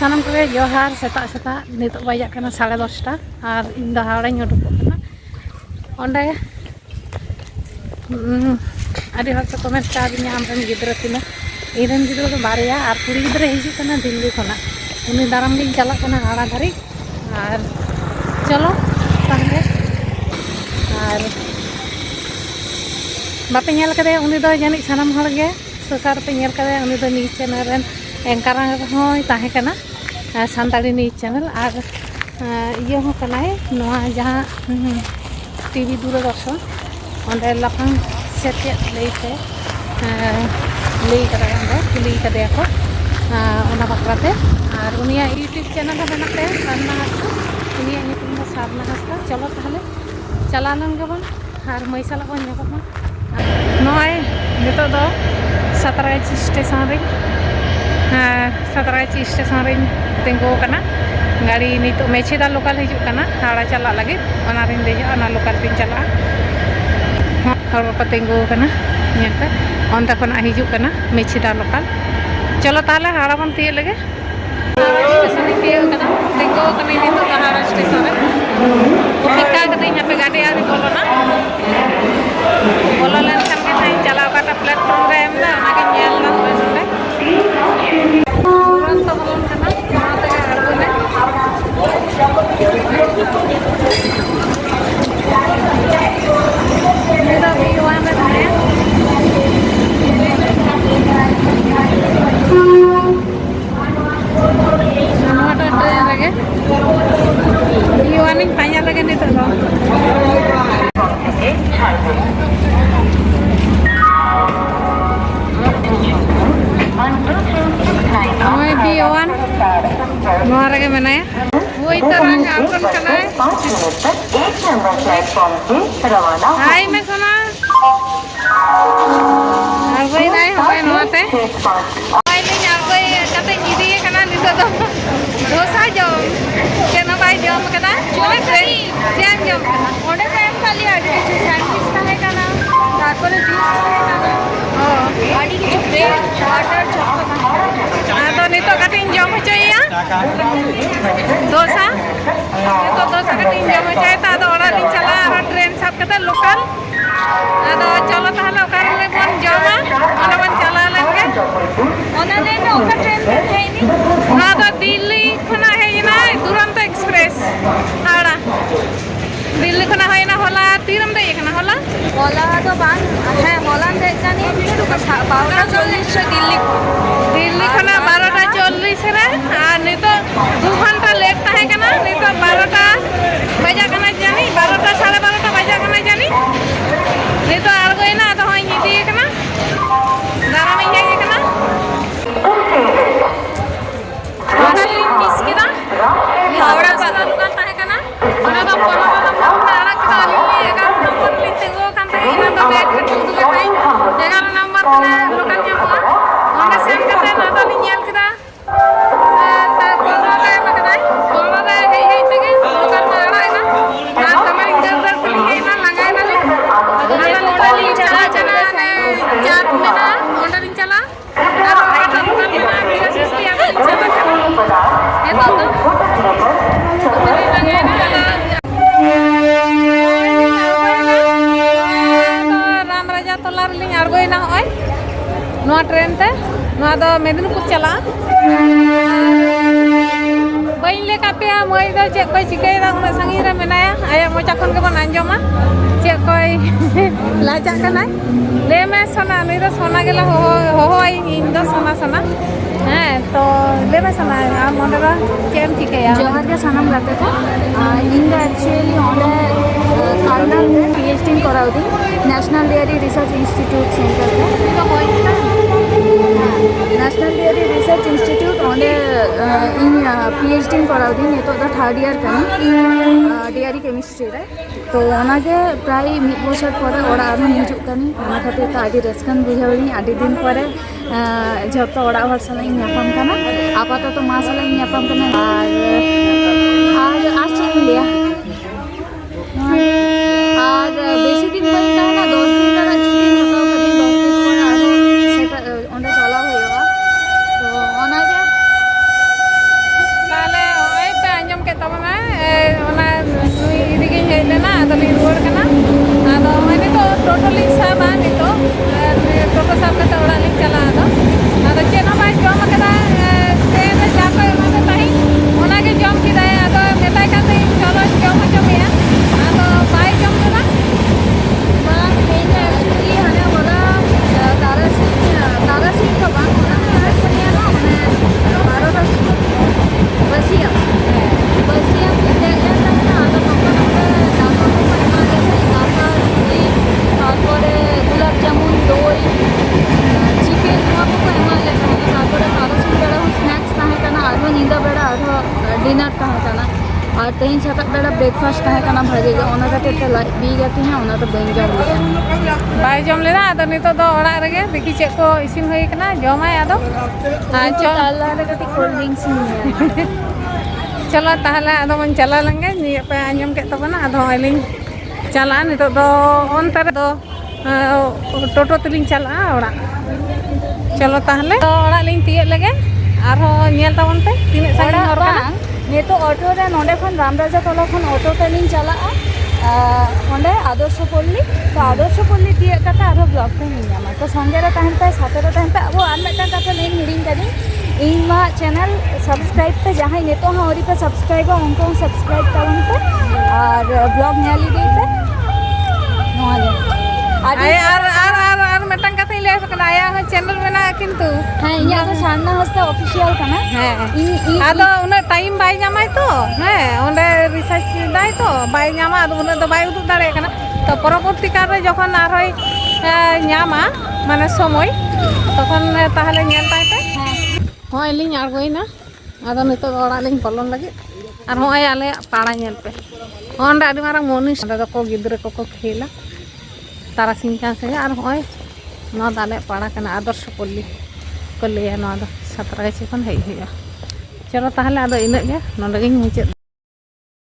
सानम को जोहार सेता सेता नित बजाक 10:30 और इन हावड़ाई उडुकोना ओंडे अभी हर को कमेंट का आमरन गिद्रा तीना इन गिद्रा तो बारिया और कुड़ी गिद्रा हिजुकना दिल्ली खना उनी दाराम लिंग चलाकना हाड़ा धारी और चलो ताहले और बापे नेल कदे उनी दो जानि सानम हर गे सोसार पे नेल कदे उनी दो न्यूज़ चैनल रेन एंकर होय ताहे कना सानताड़ी न्यूज़ चैनल और ये हो कनाय नोआ जहां टीवी दूरदर्शन ओंडे लाफांग सेचेद लैते लई कदा ओंडे कुली कदे को ओना बाकराते और उनिया यूट्यूब चैनल हो बनाते सारना हासदा उनिया ᱧᱩᱛᱩᱢ ᱫᱚ सारना हासदा चलो ताहले चलालन गेबन और मई साला बन ᱧᱟᱯᱟᱢᱟ नय नितो दो सतराइच स्टेशन रे सतराइच स्टेशन रे तिंगो कना गाड़ी नितो मेछेदा लोकल हिजुक कना हाड़ा चला लगे ओना रिन देजा ओना लोकल तिन चला और बापा तिंगो कना ᱧᱮᱞ पे ओंदा खना हिजुक कना मेछेदा लोकल चलो ताहले हाड़ा बन तिये लगे स्टेशन रे तिये कना तिंगो कना नितो हाड़ा स्टेशन रे पिका कते यहाँ पे गाड़ी आदि बोलोना बोलो लेन खान के थाई चलाव काटा प्लेटफॉर्म रे एम दा ओना के ñel ना नोंडे तुरंत बोलन कना ओना ते अड़गोने मेरा भी वहां में है नोटा ट्रेन लगे ये वार्निंग पाया लगे नहीं तो मैं भी वन नोरा के बनाया वो इतना का आपन करना है हाय मैं सुना और वही नहीं होए नोते भाई ले यार कोई कते निदी है कना नितो तो डोसा जो के ना भाई जो कदा चोले करी जान जो ओडे टाइम खाली आडी किछु सैंडविच है कना तारपरे जूस है कना ओ आडी किछु ब्रेड वाटर चॉकलेट तो नितो कटिंग जो चाहिए डोसा तो डोसा कटिंग जो चाहिए ता तो ऑर्डर दिन चला और ट्रेन सब कते लोकल आदो चलो ताहले ओकार ले बन जामा ओना बन चला लगे ओना ले न ओकर ट्रेन है नी ना तो दिल्ली खना है ना दुरंतो एक्सप्रेस हाड़ा दिल्ली खना है ना होला तीरम दे एकना होला तो बान है होला दे जानी 12:40 से दिल्ली खना 12:40 रे आ नहीं तो 2 घंटा लेट है कना नहीं तो 12टा बजा कना जानी 12टा 12:30 बजा कना जानी नहीं तो आरगोय ना तो होई निदी कना दारा में ये कना ओना लिंक मिस किदा हावड़ा का दुकान ताहे कना ओना तो कोनो नंबर आड़ा खाली 11 नंबर लिते गो कांते इना तो बैठ के दुदु के भाई 11 नंबर तने लोकल जामुआ ओना सेंड करते ना तो नियल किदा ता कोनो रे मकनाय कोनो रे हे तेगे लोकल में आड़ा है ना आ तमारी दर खुली है ना लगाय ना ले ओना लोकल चला चला ने चाट में ना ओंडा दिन चला और ओटा लोकल में ना मेरा सिस्टी आ चला ये तो राम राजा तोला रिलिंग आड़गोयना होय नोआ ट्रेन ते नोआ दो मेदिनीपुर चला बइन ले कापिया मई दो चे कोई चिकई दा उन संगी रे मेनाया आया मोचा खन के बन अंजमा चे कोई लाजा कना ले में सोना नहीं तो सोना गेला हो आई इन दो सोना सोना है तो ले में सोना आ मोडरा चेम चिकया जोहार के सनम गाते को इन एक्चुअली ओंडे कार्नल में पीएचडी कराउदी national dairy research institute centre में तो होय नेशनल डेयरी रिसर्च इंस्टीट्यूट ओंडे इन पीएचडी कराउदी ने तो 3rd ईयर कना डेयरी केमिस्ट्री रे तो ओना के प्राय 1 बछर परे ओड़ा आरो हिजुक कनी ओना खातिर तो आडी रस्कन बुझावनी आडी दिन परे जब ओड़ा हर सला ᱧᱟᱯᱟᱢ कना आपातत मा सला ᱧᱟᱯᱟम कना और आज लिया और बेसी दिन परे कहना 10 दिन का छुट्टी हताव करी 10 दिन और सेटा ओंडे चला होयगा तो ओना के डिनर तहाँ करना और तेज सेतक बेड़ा ब्रेकफास्ट तहाँ करना भागे ओना खातिर ते लाइट बी गती हैं ओना तो बेंग जम ले बाय जम लेना आदो नितो दो ओड़ा रगे देखी चेक को इसिन होई कना जमाय आदो चल ताला रे कटी कोल्ड ड्रिंक्स नहीं चलो ताहले आदो मन चला लेंगे नि पे आंजम के तबना आदो आइलिन चला नितो दो ओनते रे दो टोटो तलिन चला ओड़ा चलो ताहले ओड़ा लिन तिये लगे आरो नेल तावन पे तिने साइड हर कना ये तो ऑटो रे नोडे खन रामराजा टोला खन ऑटो तेलिन चला ओंडे आदर्शपल्ली तो आदर्शपल्ली दिए कथा आरो ब्लॉग पे नहीं जामा तो संगे रे तहन पे साथे रे तहन पे वो आर मेटा कथा नहीं हिडिंग कदी इन मा चैनल सब्सक्राइब पे जहां ने तो हमारी पे सब्सक्राइब उनको सब्सक्राइब करन पे और ब्लॉग नेली गई पे नोले आर मेटन कथा ले सकना आया है चैनल में ना किंतु हां या तो सान्ना हस्ते ऑफिशियल कना हां आदो उन टाइम बाय जामाय तो हां ओंडे रिसर्च दाय तो बाय जामा आदो उन तो बाय उदु दाड़े कना तो परवर्ती काल रे जखन आरय ᱧᱟᱢᱟ माने समय तखन ताहले नेल ताय पे होय लिन आड़गोइना आदो नितो ओड़ा लिन पलन लगे आर होय आले पाड़ा नेल पे ओंडे आदि मारंग मोनिस दादा को गिद्रे को खेला तारासिन का से और होय ना दाले पाड़ा कना आदर्शपल्ली को लिया ना 17 खन है चलो ताहले आदो इना गे नोडे गिन मुचाद।